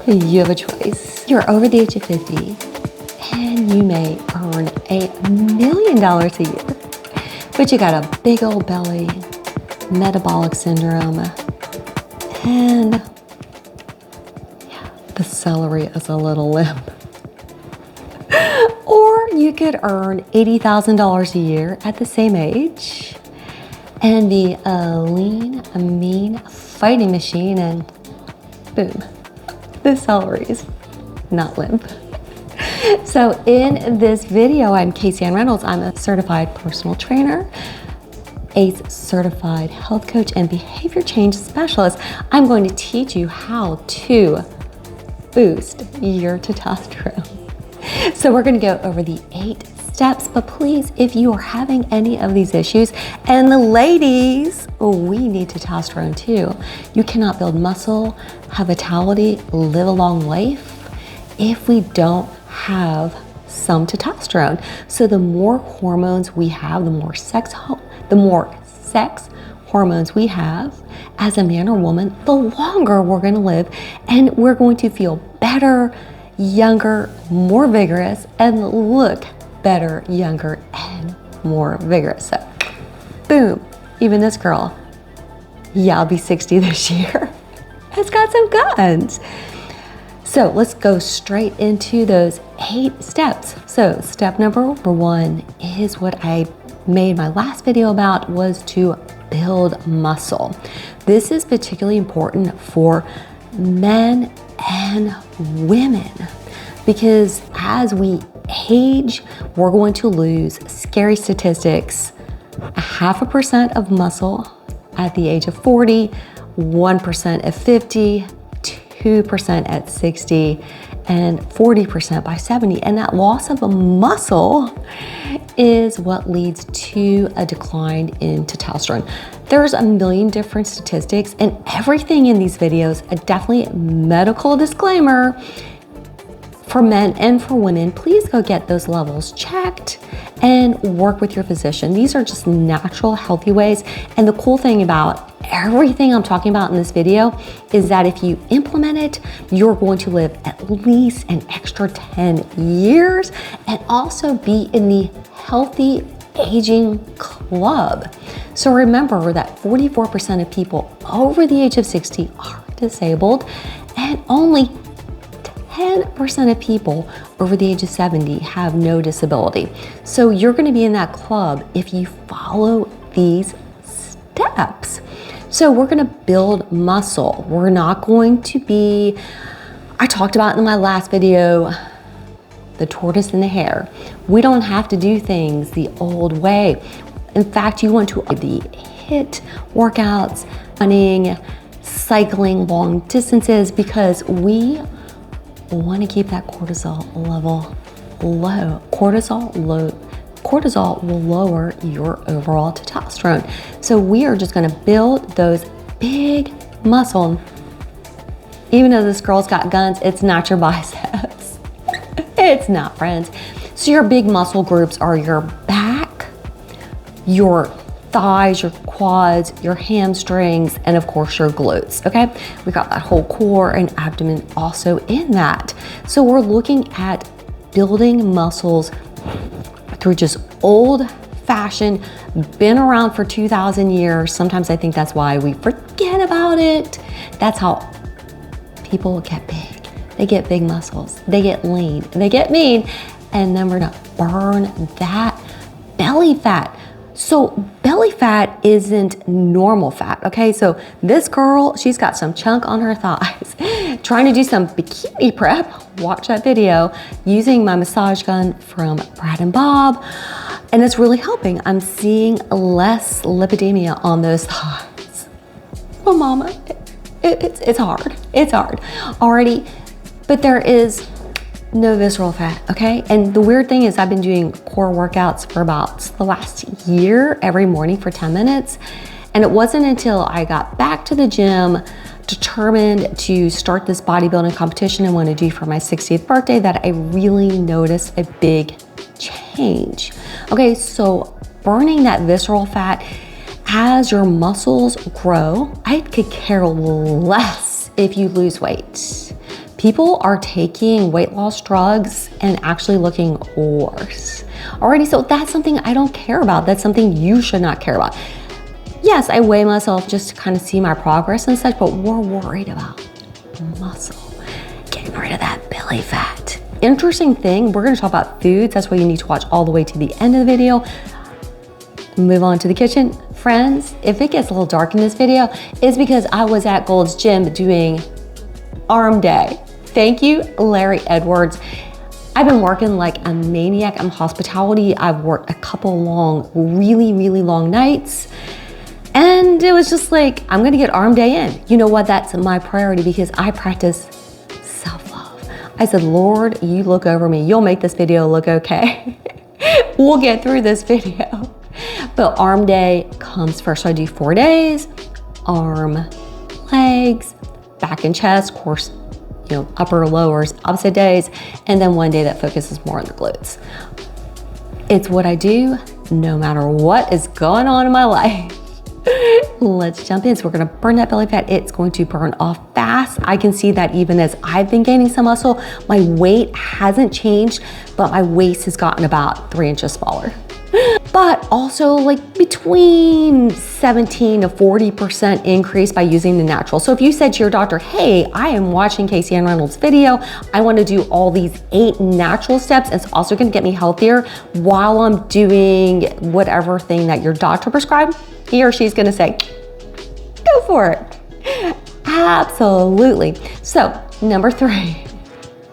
You have a choice. You're over the age of 50 and you may earn $1 million a year, but you got a big old belly, metabolic syndrome, and the celery is a little limp. Or you could earn $80,000 a year at the same age and be a lean, mean fighting machine, and boom, the celery's not limp. So in this video, I'm Casey Ann Reynolds. I'm a certified personal trainer, ACE certified health coach, and behavior change specialist. I'm going to teach you how to boost your testosterone. So we're going to go over the 8 steps, but please, if you are having any of these issues, and the ladies, we need testosterone too. You cannot build muscle, have vitality, live a long life if we don't have some testosterone. So the more hormones we have, the more sex hormones we have as a man or woman, the longer we're going to live, and we're going to feel better, younger, more vigorous, and look better, younger, and more vigorous. So boom, even this girl, yeah, I'll be 60 this year, has got some guns. So let's go straight into those 8 steps. So step number 1 is what I made my last video about, was to build muscle. This is particularly important for men and women because as we age, we're going to lose, scary statistics, 0.5% of muscle at the age of 40, 1% at 50, 2% at 60, and 40% by 70. And that loss of a muscle is what leads to a decline in testosterone. There's a million different statistics, and everything in these videos, a definitely medical disclaimer for men and for women. Please go get those levels checked and work with your physician. These are just natural, healthy ways. And the cool thing about everything I'm talking about in this video is that if you implement it, you're going to live at least an extra 10 years and also be in the healthy aging club. So remember that 44% of people over the age of 60 are disabled, and only 10% of people over the age of 70 have no disability. So you're going to be in that club if you follow these steps. So we're going to build muscle. We're not going to be, I talked about in my last video, the tortoise and the hare. We don't have to do things the old way. In fact, you want to do the HIIT workouts, running, cycling long distances, because we want to keep that cortisol level low. Cortisol will lower your overall testosterone. So we are just going to build those big muscle. Even though this girl's got guns, it's not your biceps. It's not, friends. So your big muscle groups are your back, your thighs, your quads, your hamstrings, and of course your glutes, okay? We got that whole core and abdomen also in that. So we're looking at building muscles through just old-fashioned, been around for 2,000 years. Sometimes I think that's why we forget about it. That's how people get big. They get big muscles, they get lean, they get mean, and then we're gonna burn that belly fat. So belly fat isn't normal fat, okay? So this girl, she's got some chunk on her thighs. Trying to do some bikini prep, watch that video, using my massage gun from Brad and Bob, and it's really helping. I'm seeing less lipidemia on those thighs. Oh mama, it's hard already, but there is no visceral fat, okay? And the weird thing is I've been doing core workouts for about the last year, every morning for 10 minutes. And it wasn't until I got back to the gym, determined to start this bodybuilding competition I want to do for my 60th birthday, that I really noticed a big change. Okay, so burning that visceral fat as your muscles grow, I could care less if you lose weight. People are taking weight loss drugs and actually looking worse. Alrighty, so that's something I don't care about. That's something you should not care about. Yes, I weigh myself just to kind of see my progress and such, but we're worried about muscle, getting rid of that belly fat. Interesting thing, we're gonna talk about foods. That's why you need to watch all the way to the end of the video. Move on to the kitchen. Friends, if it gets a little dark in this video, it's because I was at Gold's Gym doing arm day. Thank you, Larry Edwards. I've been working like a maniac. I'm hospitality. I've worked a couple long, really long nights. And it was just like, I'm gonna get arm day in. You know what, that's my priority because I practice self-love. I said, Lord, you look over me. You'll make this video look okay. We'll get through this video. But arm day comes first. So I do 4 days, arm, legs, back and chest, of course, you know, upper, lowers, opposite days, and then 1 day that focuses more on the glutes. It's what I do no matter what is going on in my life. Let's jump in. So we're gonna burn that belly fat. It's going to burn off fast. I can see that even as I've been gaining some muscle, my weight hasn't changed, but my waist has gotten about 3 inches smaller. But also like between 17 to 40% increase by using the natural. So if you said to your doctor, hey, I am watching Casey Ann Reynolds' video, I want to do all these 8 natural steps, it's also going to get me healthier while I'm doing whatever thing that your doctor prescribed, he or she's going to say, go for it. Absolutely. So number 3,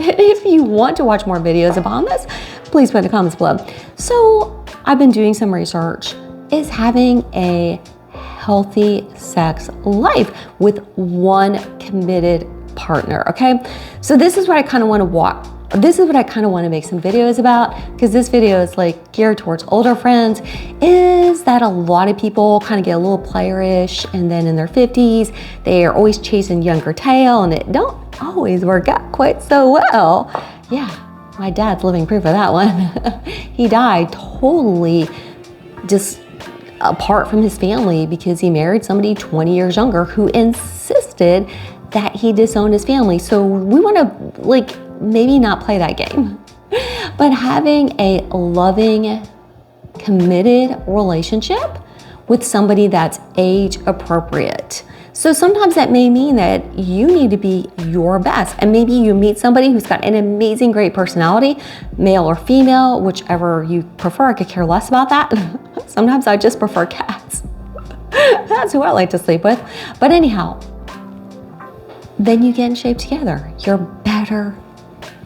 if you want to watch more videos about this, please put in the comments below. So I've been doing some research. Is having a healthy sex life with one committed partner, okay? So this is what I kind of want to watch. This is what I kind of want to make some videos about, because this video is like geared towards older friends, is that a lot of people kind of get a little playerish and then in their 50s, they are always chasing younger tail and it don't always work out quite so well. Yeah. My dad's living proof of that one. He died totally just apart from his family because he married somebody 20 years younger who insisted that he disowned his family. So we want to like maybe not play that game, but having a loving, committed relationship with somebody that's age appropriate. So sometimes that may mean that you need to be your best, and maybe you meet somebody who's got an amazing, great personality, male or female, whichever you prefer. I could care less about that. Sometimes I just prefer cats. That's who I like to sleep with. But anyhow, then you get in shape together. You're better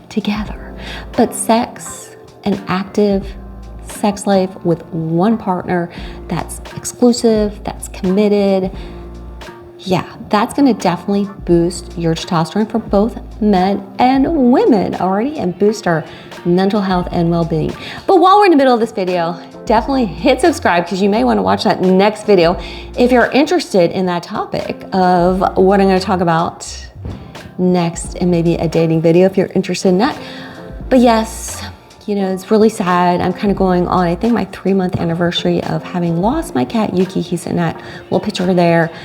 together. But sex, an active sex life with one partner that's exclusive, that's committed, yeah, that's gonna definitely boost your testosterone for both men and women already, and boost our mental health and well-being. But while we're in the middle of this video, definitely hit subscribe because you may wanna watch that next video if you're interested in that topic of what I'm gonna talk about next, and maybe a dating video if you're interested in that. But yes, you know, it's really sad. I'm kind of going on, I think, my 3-month anniversary of having lost my cat, Yuki. He's in that little picture there.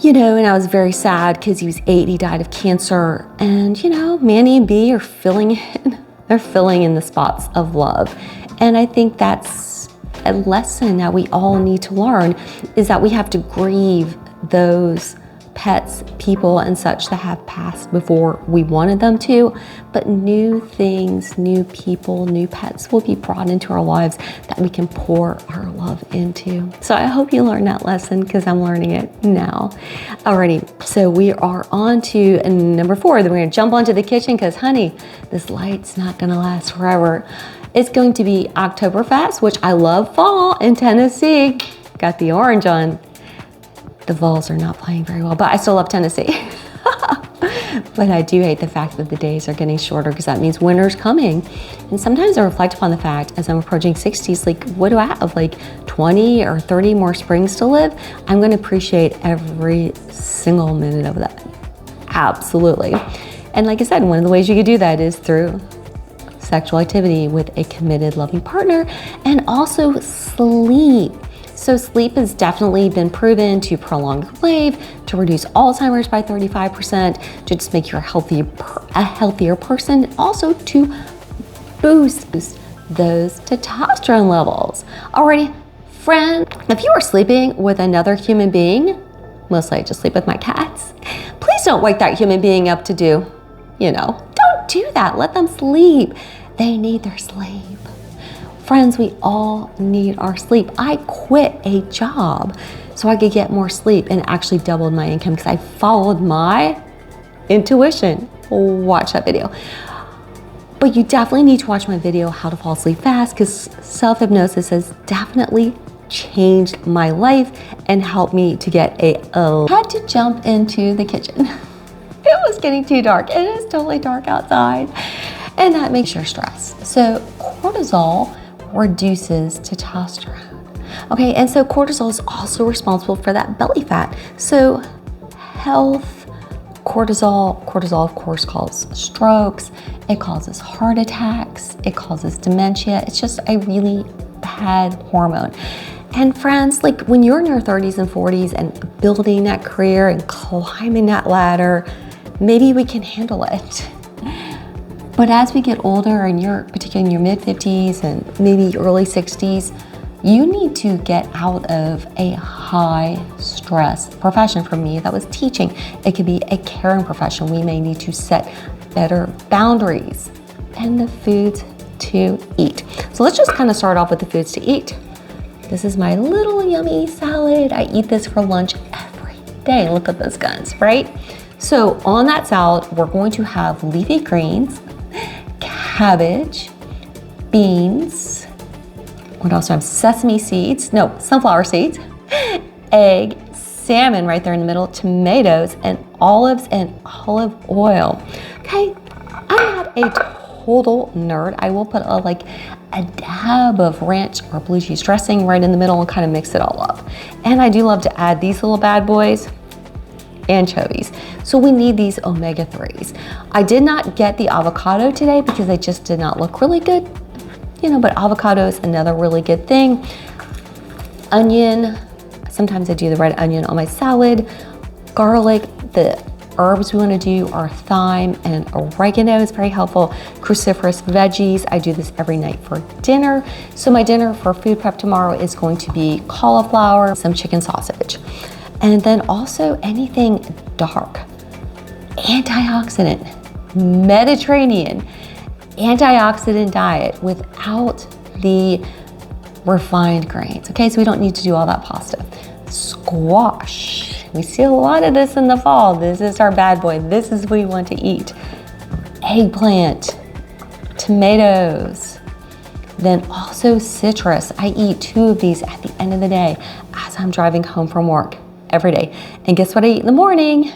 You know, and I was very sad because he was 8, he died of cancer. And you know, Manny and B are filling in, they're filling in the spots of love. And I think that's a lesson that we all need to learn, is that we have to grieve those pets, people and such that have passed before we wanted them to, but new things, new people, new pets will be brought into our lives that we can pour our love into. So I hope you learned that lesson because I'm learning it now. Alrighty, so we are on to number 4. Then we're gonna jump onto the kitchen because honey, this light's not gonna last forever. It's going to be Oktoberfest, which I love fall in Tennessee. Got the orange on. The Vols are not playing very well, but I still love Tennessee. But I do hate the fact that the days are getting shorter because that means winter's coming. And sometimes I reflect upon the fact as I'm approaching 60s, like what do I have, like 20 or 30 more springs to live? I'm gonna appreciate every single minute of that. Absolutely. And like I said, one of the ways you could do that is through sexual activity with a committed, loving partner, and also sleep. So sleep has definitely been proven to prolong your life, to reduce Alzheimer's by 35%, to just make you a healthier person, also to boost those testosterone levels. Alrighty, friend, if you are sleeping with another human being, mostly I just sleep with my cats, please don't wake that human being up to do, don't do that. Let them sleep. They need their sleep. Friends, we all need our sleep. I quit a job so I could get more sleep and actually doubled my income because I followed my intuition. Watch that video. But you definitely need to watch my video, How to Fall Asleep Fast, because self-hypnosis has definitely changed my life and helped me to get I had to jump into the kitchen. It was getting too dark. It is totally dark outside. And that makes your stress. So cortisol reduces testosterone. Okay, and so cortisol is also responsible for that belly fat. So cortisol of course causes strokes, it causes heart attacks, it causes dementia. It's just a really bad hormone. And friends, like when you're in your 30s and 40s and building that career and climbing that ladder, maybe we can handle it. But as we get older and you're particularly in your mid 50s and maybe early 60s, you need to get out of a high stress profession. For me, that was teaching. It could be a caring profession. We may need to set better boundaries and the foods to eat. So let's just kind of start off with the foods to eat. This is my little yummy salad. I eat this for lunch every day. Look at those guns, right? So on that salad, we're going to have leafy greens, cabbage, beans, what else do I have? Sesame seeds, no, sunflower seeds, egg, salmon right there in the middle, tomatoes, and olives and olive oil. Okay, I'm not a total nerd. I will put a dab of ranch or blue cheese dressing right in the middle and kind of mix it all up. And I do love to add these little bad boys, anchovies. So we need these omega-3s. I did not get the avocado today because they just did not look really good, but avocado is another really good thing. Onion, sometimes I do the red onion on my salad. Garlic, the herbs we want to do are thyme and oregano is very helpful. Cruciferous veggies, I do this every night for dinner. So my dinner for food prep tomorrow is going to be cauliflower, some chicken sausage. And then also anything dark, antioxidant, Mediterranean, antioxidant diet without the refined grains. Okay, so we don't need to do all that pasta. Squash, we see a lot of this in the fall. This is our bad boy. This is what we want to eat. Eggplant, tomatoes, then also citrus. I eat 2 of these at the end of the day as I'm driving home from work every day. And guess what I eat in the morning?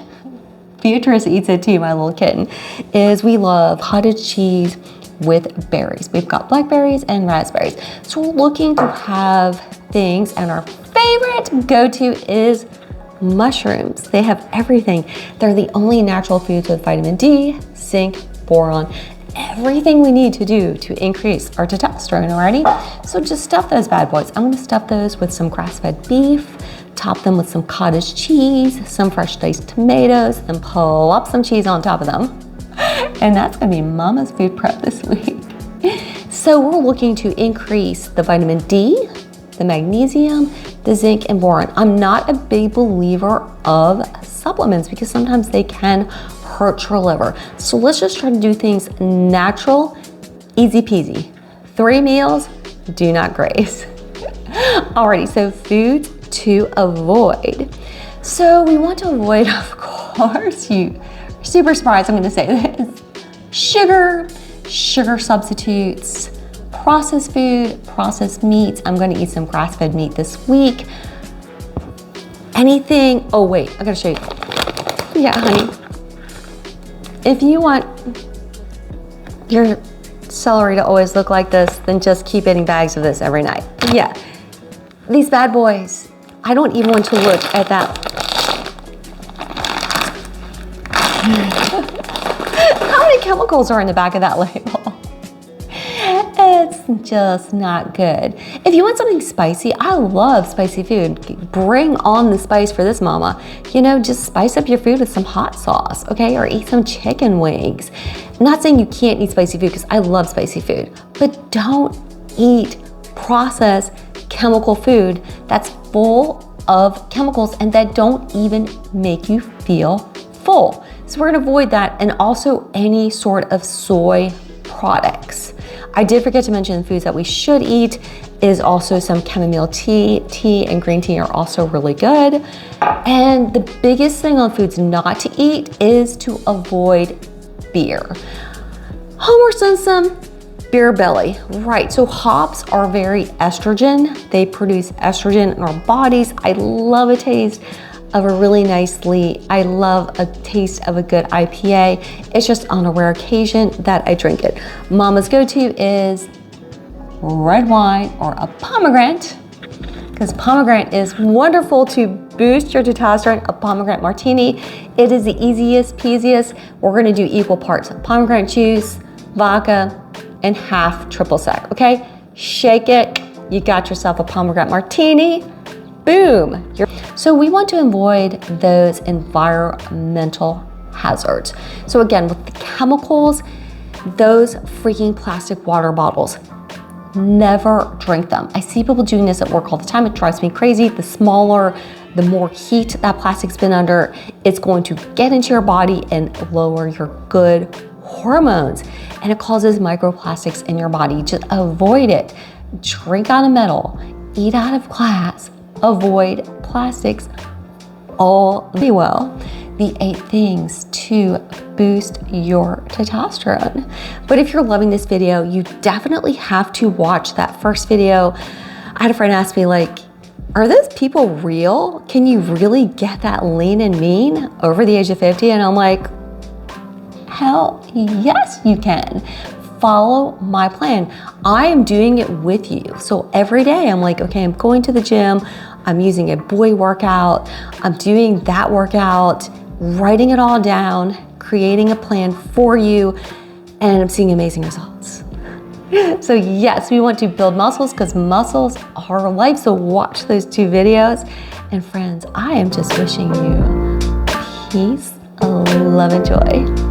Beatrice eats it too, my little kitten, is we love cottage cheese with berries. We've got blackberries and raspberries. So we're looking to have things, and our favorite go-to is mushrooms. They have everything. They're the only natural foods with vitamin D, zinc, boron, everything we need to do to increase our testosterone already. So just stuff those bad boys. I'm gonna stuff those with some grass-fed beef, top them with some cottage cheese, some fresh diced tomatoes, and plop some cheese on top of them. And that's gonna be Mama's food prep this week. So we're looking to increase the vitamin D, the magnesium, the zinc, and boron. I'm not a big believer of supplements because sometimes they can hurt your liver. So let's just try to do things natural, easy peasy. 3 meals, do not graze. Alrighty, so foods to avoid. So we want to avoid, of course, you are super surprised I'm gonna say this, sugar substitutes, processed food, processed meats. I'm gonna eat some grass-fed meat this week. Anything, oh wait, I gotta show you. Yeah, honey. If you want your celery to always look like this, then just keep eating bags of this every night. Yeah, these bad boys, I don't even want to look at that. How many chemicals are in the back of that label? It's just not good. If you want something spicy, I love spicy food. Bring on the spice for this mama. You know, just spice up your food with some hot sauce, okay? Or eat some chicken wings. I'm not saying you can't eat spicy food because I love spicy food, but don't eat processed chemical food that's full of chemicals and that don't even make you feel full. So we're gonna avoid that, and also any sort of soy products. I did forget to mention the foods that we should eat is also some chamomile tea. Tea and green tea are also really good. And the biggest thing on foods not to eat is to avoid beer. Homer Simpson, beer belly, right? So hops are very estrogen. They produce estrogen in our bodies. I love a taste of a really I love a taste of a good IPA. It's just on a rare occasion that I drink it. Mama's go-to is red wine or a pomegranate, because pomegranate is wonderful to boost your testosterone. A pomegranate martini, it is the easiest peasiest. We're gonna do equal parts pomegranate juice, vodka, and half triple sec, okay? Shake it, you got yourself a pomegranate martini, boom. So we want to avoid those environmental hazards. So again, with the chemicals, those freaking plastic water bottles, never drink them. I see people doing this at work all the time. It drives me crazy. The smaller, the more heat that plastic's been under, it's going to get into your body and lower your good hormones, and it causes microplastics in your body. Just avoid it. Drink out of metal, eat out of glass, avoid plastics, all be well. The 8 things to boost your testosterone. But if you're loving this video, you definitely have to watch that first video. I had a friend ask me, like, are those people real? Can you really get that lean and mean over the age of 50? And I'm like, hell yes, you can. Follow my plan. I am doing it with you. So every day I'm like, okay, I'm going to the gym. I'm using a boy workout. I'm doing that workout, writing it all down, creating a plan for you, and I'm seeing amazing results. So yes, we want to build muscles because muscles are life. So watch those 2 videos. And friends, I am just wishing you peace, love, and joy.